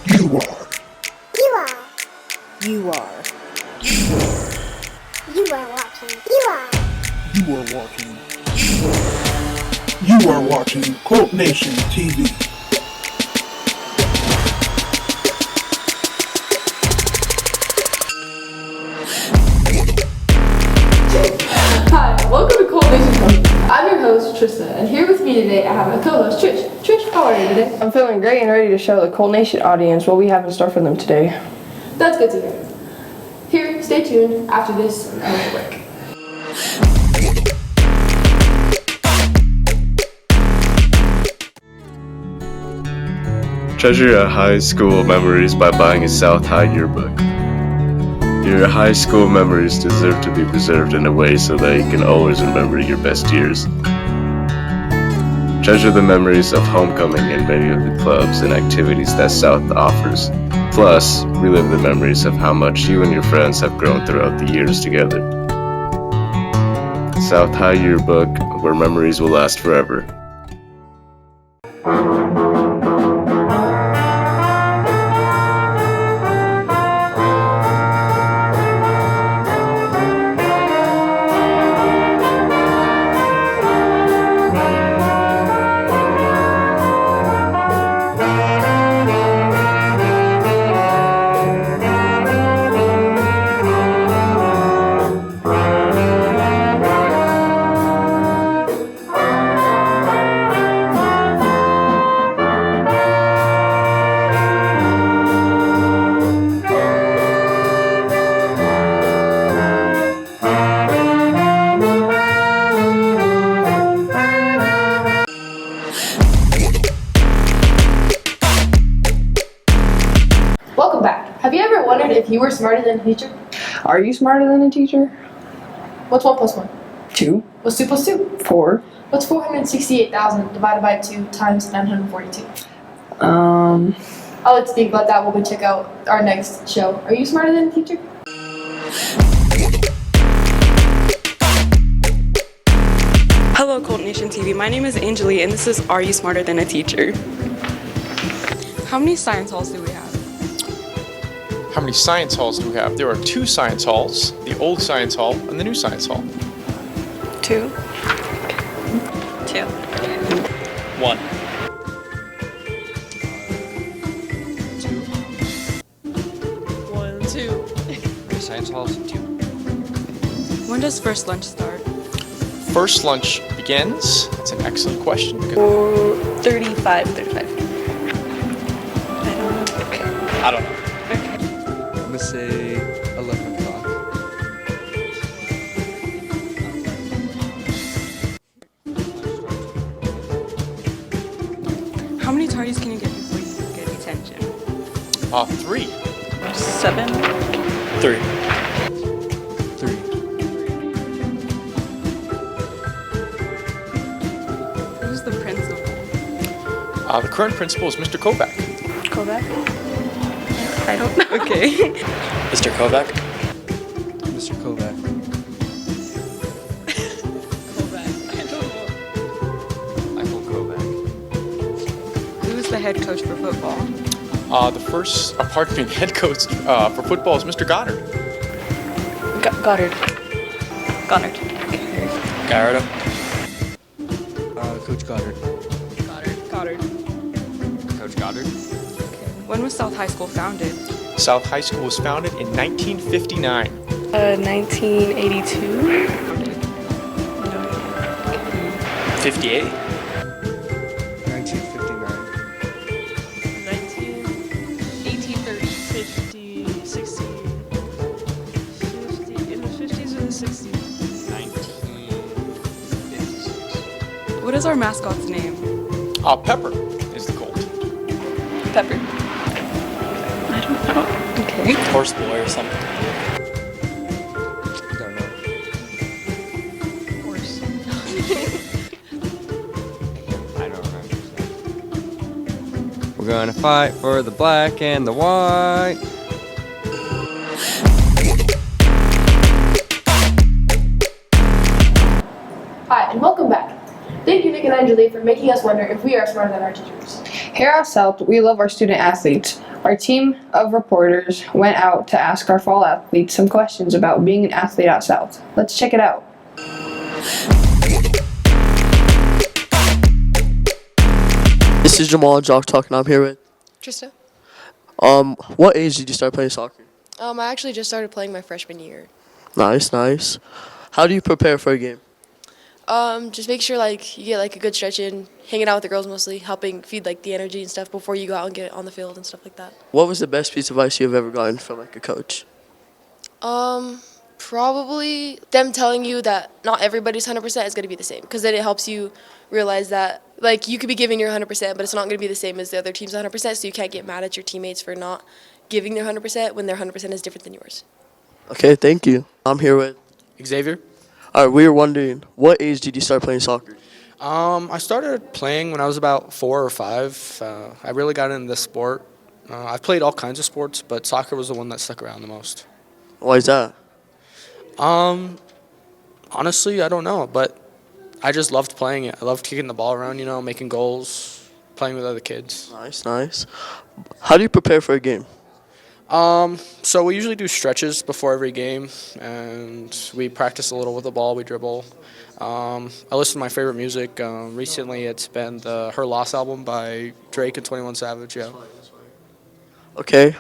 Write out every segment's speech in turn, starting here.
You are. You are. You are. You are watching. You are. You are watching. You are watching Quote Nation TV. Hi, welcome to Cold Nation TV. I'm your host, Trista, and here with me today I have my co-host, Trish. Trish, how are you today? I'm feeling great and ready to show the Cold Nation audience what we have in store for them today. That's good to hear. Here, stay tuned after this commercial break. Treasure your high school memories by buying a South High yearbook. Your high school memories deserve to be preserved in a way so that you can always remember your best years. Treasure the memories of homecoming and many of the clubs and activities that South offers. Plus, relive the memories of how much you and your friends have grown throughout the years together. South High Yearbook, where memories will last forever. Welcome back. Have you ever wondered if you were smarter than a teacher? Are you smarter than a teacher? What's 1 plus 1? 2, What's 2 plus 2? 4. What's 468,000 divided by 2 times 942? Um, I'll let you think about that when we check out our next show. Are you smarter than a teacher? Hello, Cold Nation TV. My name is Angelie, and this is Are You Smarter Than a Teacher? How many science halls do we have? How many science halls do we have? There are 2 science halls, the old science hall and the new science hall. 2. 2. 1. 1, 2. Science halls, 2. When does first lunch start? First lunch begins. That's an excellent question. 35. I don't know. Okay. I don't know. I'm gonna say 11 o'clock. How many tardies can you get before you get detention? 3. 7. 3. 3. Who's the principal? The current principal is Mr. Kovac. Kovac? I don't know. Okay. Mr. Kovac? Mr. Kovac. Kovac. I don't know. Michael Kovac. Who's the head coach for football? The head coach for football is Mr. Goddard. Goddard. Garrett. Coach Goddard. Goddard. Coach Goddard. When was South High School founded? South High School was founded in 1959. 1982. 58? 1959. 1830. 50, 60, 50, in the 50s or the 60s? 1956. What is our mascot's name? Pepper is the colt. Pepper. I don't know. Okay. Horse boy or something. Don't know. Horse. I don't remember. We're gonna fight for the black and the white. Hi, and welcome back. Thank you, Nick and Angelie, for making us wonder if we are smarter than our teachers. Here at South, we love our student athletes. Our team of reporters went out to ask our fall athletes some questions about being an athlete at South. Let's check it out. This is Jamal at Jock Talk, and I'm here with Trista. What age did you start playing soccer? I actually just started playing my freshman year. Nice, nice. How do you prepare for a game? Just make sure you get a good stretch in, hanging out with the girls mostly, helping feed the energy and stuff before you go out and get on the field and stuff like that. What was the best piece of advice you've ever gotten from a coach? Probably them telling you that not everybody's 100% is going to be the same, because then it helps you realize that you could be giving your 100%, but it's not going to be the same as the other team's 100%, so you can't get mad at your teammates for not giving their 100% when their 100% is different than yours. Okay, thank you. I'm here with Xavier. All right, we were wondering, what age did you start playing soccer? I started playing when I was about 4 or 5. I really got into this sport. I've played all kinds of sports, but soccer was the one that stuck around the most. Why is that? Honestly, I don't know, but I just loved playing it. I loved kicking the ball around, making goals, playing with other kids. Nice, nice. How do you prepare for a game? So we usually do stretches before every game, and we practice a little with the ball. We dribble. I listen to my favorite music. Recently, it's been the Her Loss album by Drake and 21 Savage. Yeah. Okay.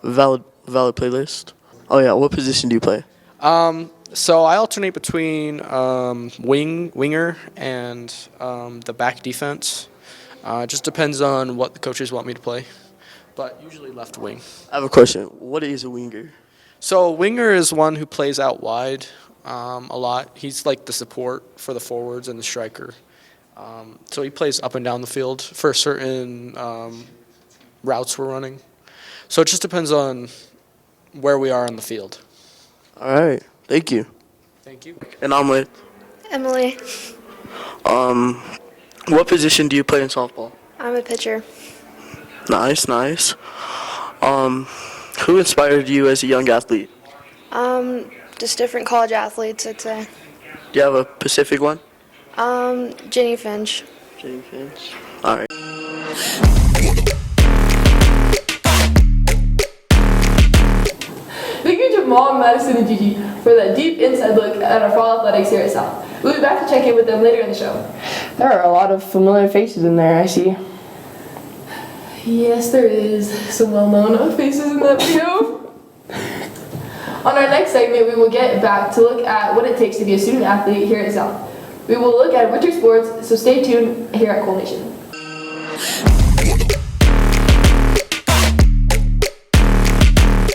Valid playlist. Oh yeah. What position do you play? So I alternate between winger and the back defense. It just depends on what the coaches want me to play, but usually left wing. I have a question. What is a winger? So a winger is one who plays out wide a lot. He's like the support for the forwards and the striker. So he plays up and down the field for certain routes we're running. So it just depends on where we are on the field. All right. Thank you. Thank you. And I'm with Emily. What position do you play in softball? I'm a pitcher. Nice, nice. Who inspired you as a young athlete? Just different college athletes, I'd say. Do you have a specific one? Jenny Finch. Jenny Finch. All right. Thank you, Jamal, Madison, and Gigi, for that deep inside look at our fall athletics here at South. We'll be back to check in with them later in the show. There are a lot of familiar faces in there, I see. Yes, there is some well-known faces in that video. On our next segment, we will get back to look at what it takes to be a student athlete here at South. We will look at winter sports, so stay tuned here at Cool Nation.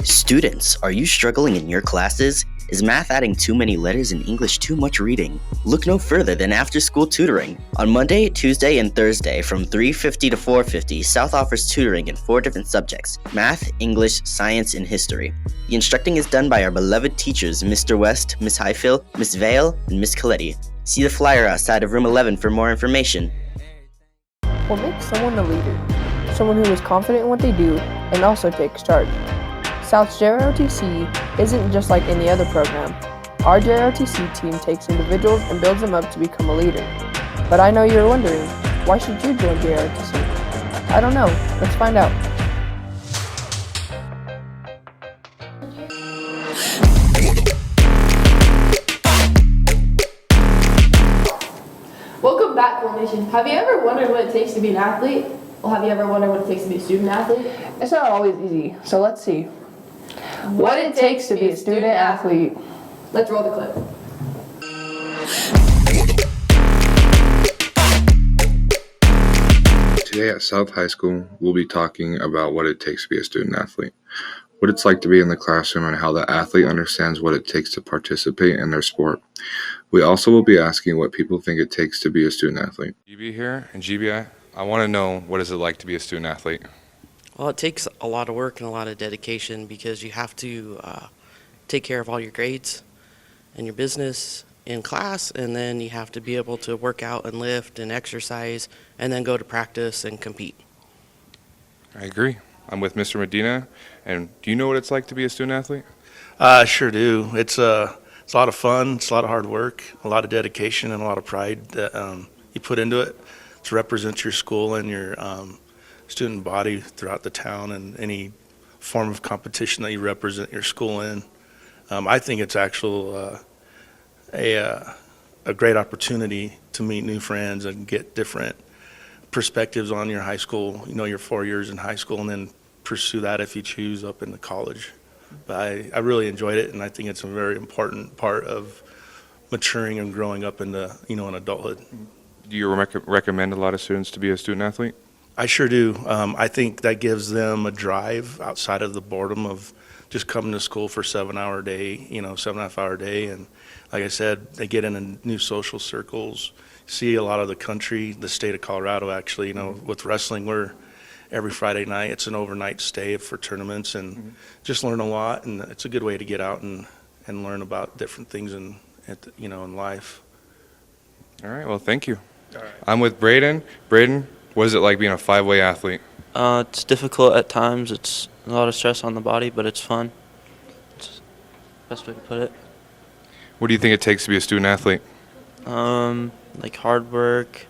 Students, are you struggling in your classes? Is math adding too many letters and English too much reading? Look no further than after-school tutoring. On Monday, Tuesday, and Thursday from 3:50 to 4:50, South offers tutoring in 4 different subjects: math, English, science, and history. The instructing is done by our beloved teachers, Mr. West, Miss Highfill, Miss Vale, and Miss Coletti. See the flyer outside of room 11 for more information. What makes someone a leader? Someone who is confident in what they do and also takes charge. South's JROTC isn't just like any other program. Our JROTC team takes individuals and builds them up to become a leader. But I know you're wondering, why should you join JROTC? I don't know. Let's find out. Welcome back, Cool Nation. Have you ever wondered what it takes to be an athlete? Well, have you ever wondered what it takes to be a student athlete? It's not always easy, so let's see. What it takes to be a student athlete. Let's roll the clip. Today at South High School, we'll be talking about what it takes to be a student athlete, what it's like to be in the classroom, and how the athlete understands what it takes to participate in their sport. We also will be asking what people think it takes to be a student athlete. GB here, and GB, I want to know, what is it like to be a student athlete? Well, it takes a lot of work and a lot of dedication because you have to take care of all your grades and your business in class, and then you have to be able to work out and lift and exercise and then go to practice and compete. I agree. I'm with Mr. Medina, and do you know what it's like to be a student athlete? I sure do. It's a lot of fun, it's a lot of hard work, a lot of dedication, and a lot of pride that you put into it. to represent your school and your student body throughout the town and any form of competition that you represent your school in. I think it's actually a great opportunity to meet new friends and get different perspectives on your high school, your 4 years in high school, and then pursue that if you choose up into college. But I really enjoyed it, and I think it's a very important part of maturing and growing up into, an adulthood. Do you recommend a lot of students to be a student athlete? I sure do. I think that gives them a drive outside of the boredom of just coming to school for 7-hour day, 7.5-hour day. And like I said, they get into new social circles, see a lot of the country, the state of Colorado actually, with wrestling, we're every Friday night, it's an overnight stay for tournaments and just learn a lot. And it's a good way to get out and learn about different things in life. All right, well, thank you. All right. I'm with Braden. Braden, what is it like being a 5-way athlete? It's difficult at times. It's a lot of stress on the body, but it's fun. It's the best way to put it. What do you think it takes to be a student athlete? Like hard work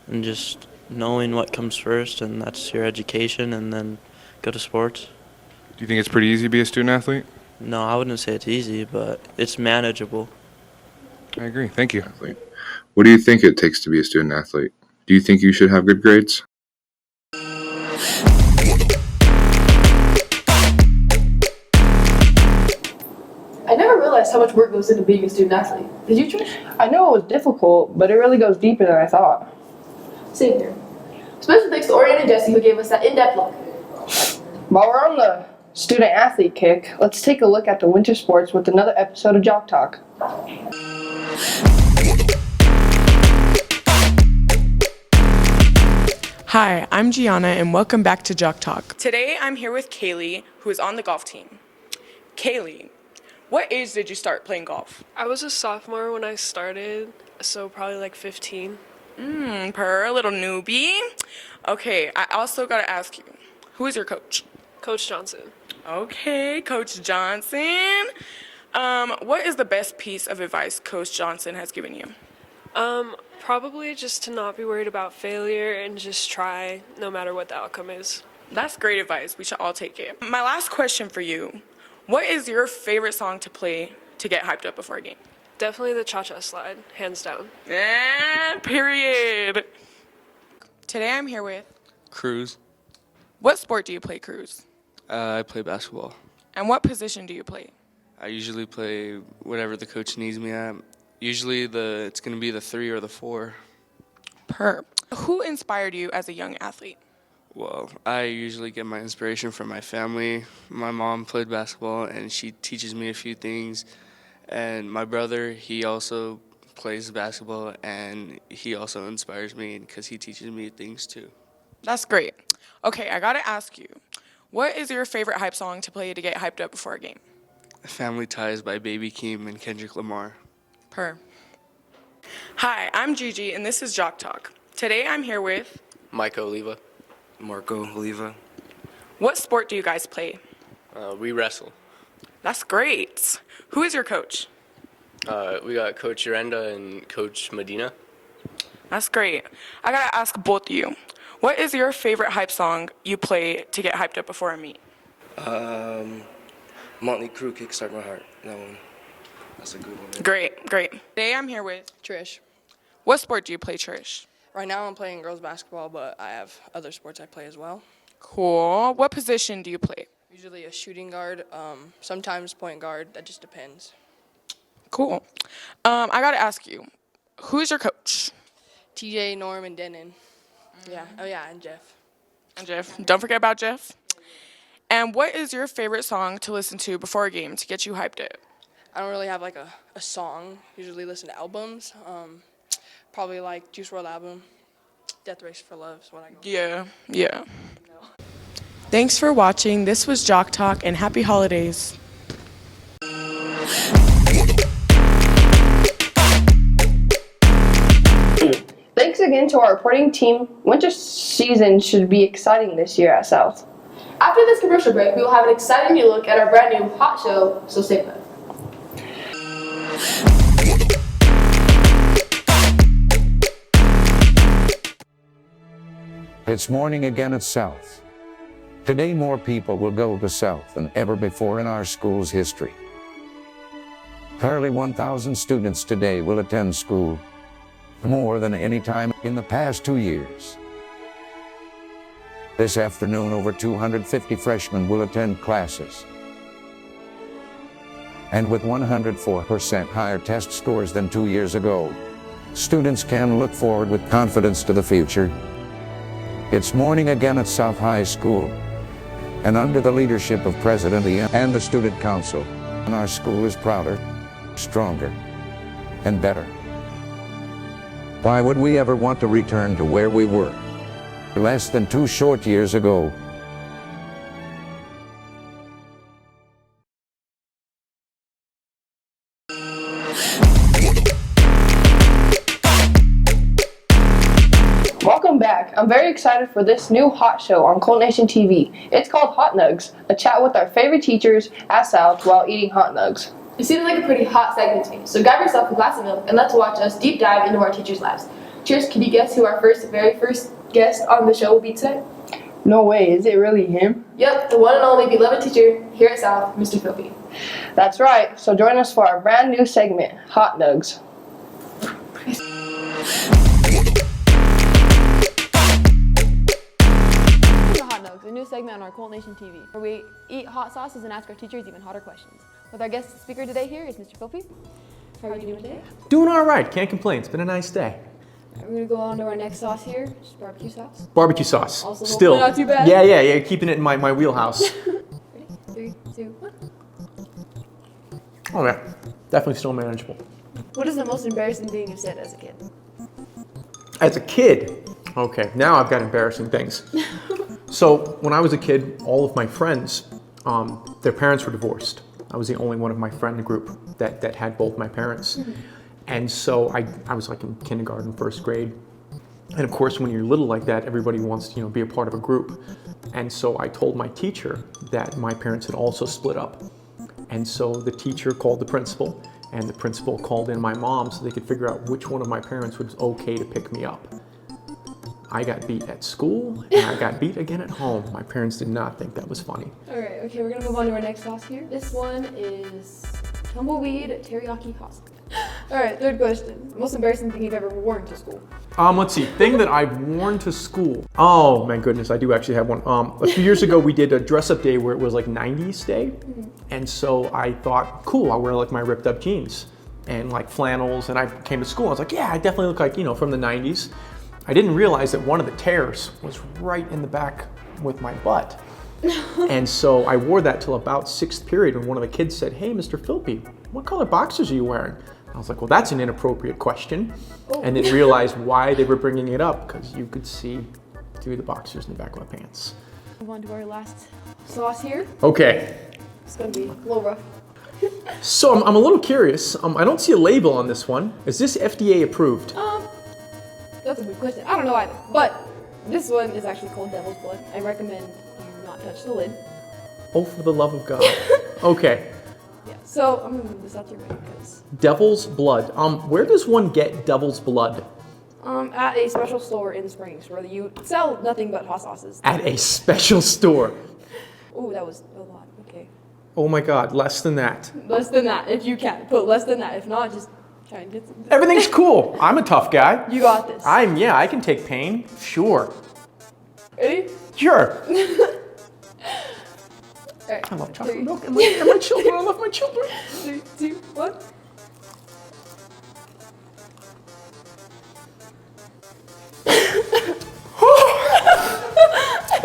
and just knowing what comes first, and that's your education, and then go to sports. Do you think it's pretty easy to be a student athlete? No, I wouldn't say it's easy, but it's manageable. I agree. Thank you. What do you think it takes to be a student athlete? Do you think you should have good grades? I never realized how much work goes into being a student athlete. Did you, Trish? I know it was difficult, but it really goes deeper than I thought. Same here. Special thanks to Orion and Jesse who gave us that in-depth look. While we're on the student athlete kick, let's take a look at the winter sports with another episode of Jock Talk. Hi, I'm Gianna, and welcome back to Jock Talk. Today, I'm here with Kaylee, who is on the golf team. Kaylee, what age did you start playing golf? I was a sophomore when I started, so probably like 15. Per little newbie. Okay, I also gotta ask you, who is your coach? Coach Johnson. Okay, Coach Johnson. What is the best piece of advice Coach Johnson has given you? Probably just to not be worried about failure and just try no matter what the outcome is. That's great advice. We should all take it. My last question for you. What is your favorite song to play to get hyped up before a game? Definitely the cha-cha slide, hands down. Period. Today I'm here with Cruz. What sport do you play, Cruz? I play basketball. And what position do you play? I usually play whatever the coach needs me at. Usually it's going to be the 3 or the 4. Who inspired you as a young athlete? Well, I usually get my inspiration from my family. My mom played basketball, and she teaches me a few things. And my brother, he also plays basketball, and he also inspires me because he teaches me things too. That's great. Okay, I gotta ask you, what is your favorite hype song to play to get hyped up before a game? Family Ties by Baby Keem and Kendrick Lamar. Hi, I'm Gigi, and this is Jock Talk. Today I'm here with Marco Oliva. What sport do you guys play? We wrestle. That's great. Who is your coach? We got Coach Urenda and Coach Medina. That's great. I gotta ask both of you, what is your favorite hype song you play to get hyped up before a meet? Motley Crue, Kickstart My Heart. That one. That's a good one. Great. Today I'm here with Trish. What sport do you play, Trish? Right now I'm playing girls basketball, but I have other sports I play as well. Cool. What position do you play? Usually a shooting guard, sometimes point guard. That just depends. Cool. I gotta ask you, who's your coach? TJ, Norm, and Denon. Yeah. Oh yeah, and Jeff. Don't forget about Jeff. And what is your favorite song to listen to before a game to get you hyped up? I don't really have like a song. Usually listen to albums. Probably like Juice WRLD album. Death Race for Love is what I go. Yeah. Thanks for watching. This was Jock Talk, and happy holidays. Thanks again to our reporting team. Winter season should be exciting this year at South. After this commercial break, we will have an exciting new look at our brand new hot show, so stay put. It's morning again at South. Today more people will go to South than ever before in our school's history. Nearly 1,000 students today will attend school, more than any time in the past 2 years. This afternoon, over 250 freshmen will attend classes. And with 104% higher test scores than 2 years ago, students can look forward with confidence to the future. It's morning again at South High School, and under the leadership of President Ian and the Student Council, our school is prouder, stronger, and better. Why would we ever want to return to where we were less than 2 short years ago? Welcome back. I'm very excited for this new hot show on Cold Nation TV. It's called Hot Nugs, a chat with our favorite teachers at South while eating hot nugs. It seems like a pretty hot segment to me, so grab yourself a glass of milk and let's watch us deep dive into our teachers' lives. Cheers, can you guess who our very first guest on the show will be today? No way, is it really him? Yep, the one and only beloved teacher here at South, Mr. Philby. That's right, so join us for our brand new segment, Hot Nugs. Hot Nugs, a new segment on our Colt Nation TV, where we eat hot sauces and ask our teachers even hotter questions. With our guest speaker today here is Mr. Philby. How are you doing today? Doing all right, can't complain. It's been a nice day. We're gonna go on to our next sauce here, just barbecue sauce. Barbecue sauce. Also, Still. hopefully not too bad. Yeah, keeping it in my wheelhouse. Ready? 3, 2, 1. Oh yeah, definitely still manageable. What is the most embarrassing thing you've said as a kid? As a kid, okay, now I've got embarrassing things. So when I was a kid, all of my friends, their parents were divorced. I was the only one of my friend group that had both my parents. And so I was like in kindergarten, first grade. And of course, when you're little like that, everybody wants to, be a part of a group. And so I told my teacher that my parents had also split up. And so the teacher called the principal, and the principal called in my mom so they could figure out which one of my parents was okay to pick me up. I got beat at school, and I got beat again at home. My parents did not think that was funny. Alright, okay, we're gonna move on to our next sauce here. This one is tumbleweed teriyaki hot sauce. Alright, third question. Most embarrassing thing you've ever worn to school? Let's see, thing that I've worn to school. Oh my goodness, I do actually have one. A few years ago, we did a dress-up day where it was like 90s day. And so I thought, cool, I'll wear like my ripped up jeans and like flannels. And I came to school, I was like, yeah, I definitely look like, from the 90s. I didn't realize that one of the tears was right in the back with my butt. And so I wore that till about 6th period when one of the kids said, hey, Mr. Philby, what color boxers are you wearing? I was like, well, that's an inappropriate question. And then realized why they were bringing it up, because you could see through the boxers in the back of my pants. Move on to our last sauce here. Okay. It's gonna be a little rough. So I'm a little curious. I don't see a label on this one. Is this FDA approved? That's a good question. I don't know either. But this one is actually called Devil's Blood. I recommend you not touch the lid. Oh, for the love of God. Okay. Yeah, so I'm gonna move this out to your right because Devil's Blood. Where does one get Devil's Blood? at a special store in Springs where you sell nothing but hot sauces. At a special store. Oh, that was a lot. Okay. Oh my God, less than that. Less than that, if you can. Put less than that. If not, just try and get some. Everything's cool. I'm a tough guy. You got this. I can take pain. Sure. Ready? Sure. Alright. I love chocolate milk and my children. I love my children. 3, 2, 1.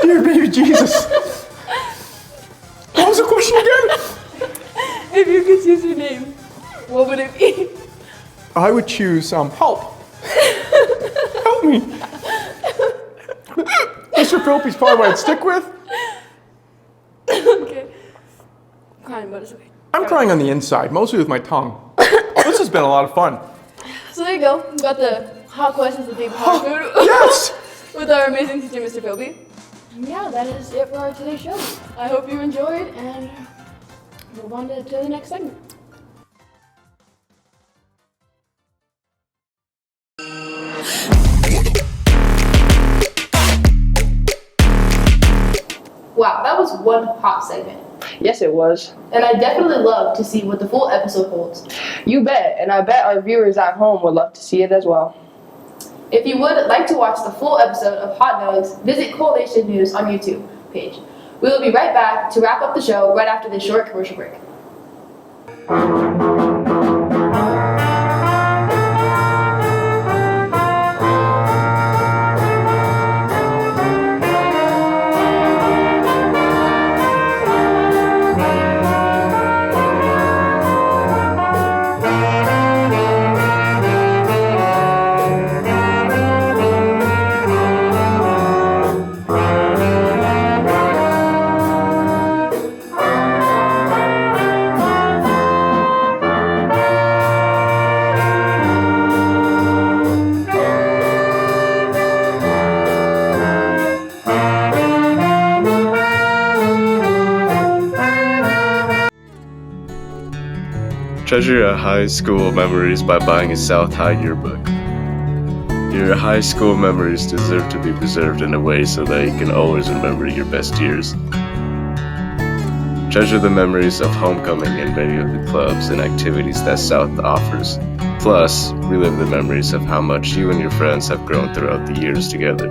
Dear baby Jesus. What was the question again? If you could choose your name, what would it be? I would choose help. Help me. Mr. Philby's probably what I'd stick with. Okay. I'm crying, but it's okay. I'm crying on the inside, mostly with my tongue. This has been a lot of fun. So there you go. We got the hot questions with the hot food. Yes! With our amazing teacher, Mr. Philby. Yeah, that is it for our today's show. I hope you enjoyed and move on to the next segment. Wow, that was one hot segment. Yes, it was. And I definitely love to see what the full episode holds. You bet, and I bet our viewers at home would love to see it as well. If you would like to watch the full episode of Hot Nugs, visit Colt Nation News on YouTube page. We will be right back to wrap up the show right after this short commercial break. Treasure your high school memories by buying a South High yearbook. Your high school memories deserve to be preserved in a way so that you can always remember your best years. Treasure the memories of homecoming and many of the clubs and activities that South offers. Plus, relive the memories of how much you and your friends have grown throughout the years together.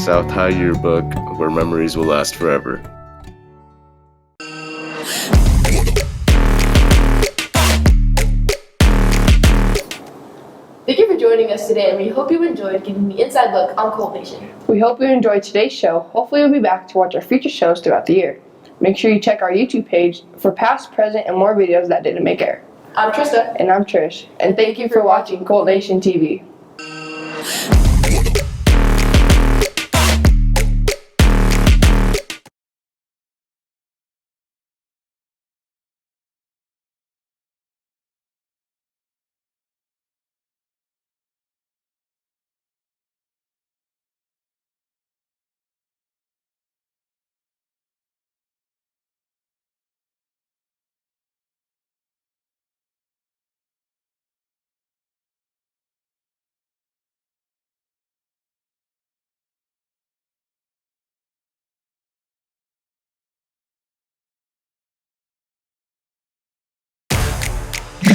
South High Yearbook, where memories will last forever. Thank you for joining us today, and we hope you enjoyed getting the inside look on Colt Nation. We hope you enjoyed today's show. Hopefully you'll be back to watch our future shows throughout the year. Make sure you check our YouTube page for past, present, and more videos that didn't make air. I'm Trista. And I'm Trish. And thank you for watching Colt Nation TV.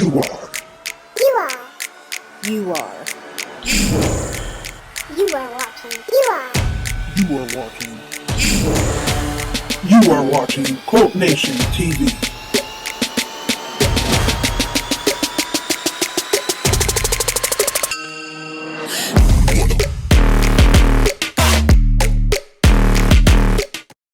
You are. You are. You are. You are watching. You are. You are watching. You are watching Colt Nation TV.